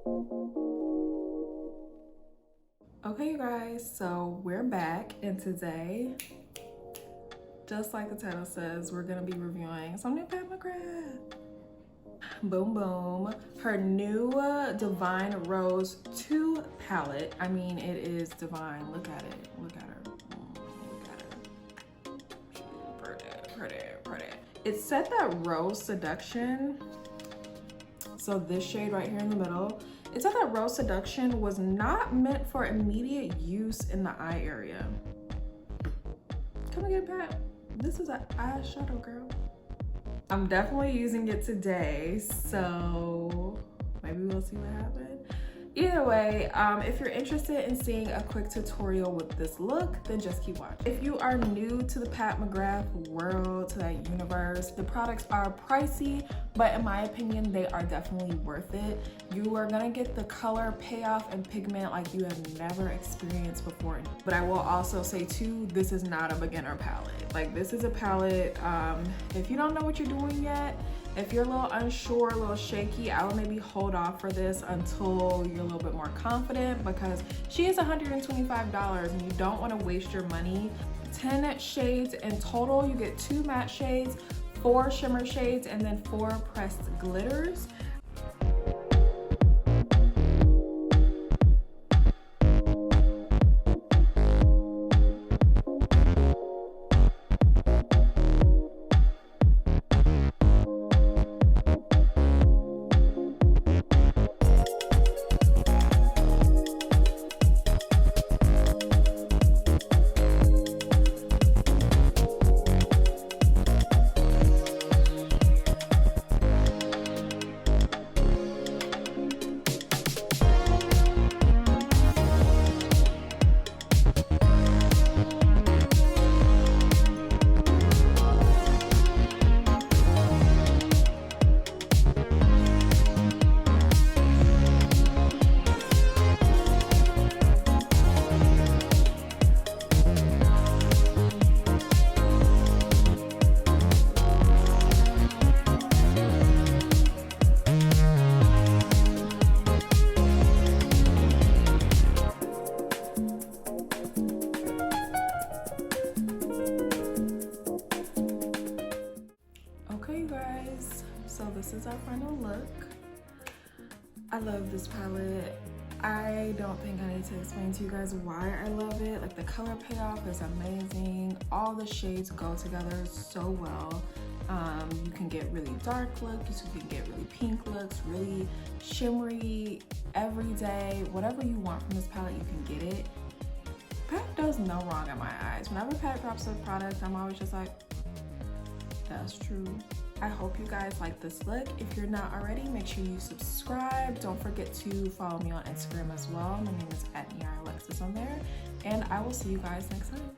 Okay, you guys, so we're back, and today, just like the title says, we're gonna be reviewing some new Pat McGrath. Boom boom. Her new Divine Rose 2 palette. I mean, it is divine. Look at it. Look at her. Look at her. She's pretty, pretty, pretty. It said that Rose Seduction, so this shade right here in the middle, it said that Rose Seduction was not meant for immediate use in the eye area. Come again, Pat. This is an eyeshadow, girl. I'm definitely using it today, so maybe we'll see what happens. Either way, if you're interested in seeing a quick tutorial with this look, then just keep watching. If you are new to the Pat McGrath world, to that universe, the products are pricey, but in my opinion, they are definitely worth it. You are gonna get the color payoff and pigment like you have never experienced before. But I will also say too, this is not a beginner palette. Like, this is a palette, if you don't know what you're doing yet, if you're a little unsure, a little shaky, I would maybe hold off for this until you're a little bit more confident, because she is $125 and you don't want to waste your money. 10 shades in total. You get 2 matte shades, 4 shimmer shades, and then 4 pressed glitters. Okay, you guys, so this is our final look. I love this palette. I don't think I need to explain to you guys why I love it. Like, the color payoff is amazing. All the shades go together so well. You can get really dark looks, you can get really pink looks, really shimmery, everyday, whatever you want from this palette, you can get it. Pat does no wrong in my eyes. Whenever Pat drops a product, I'm always just like, that's true. I hope you guys like this look. If you're not already, make sure you subscribe. Don't forget to follow me on Instagram as well. My name is @Niara Alexis on there. And I will see you guys next time.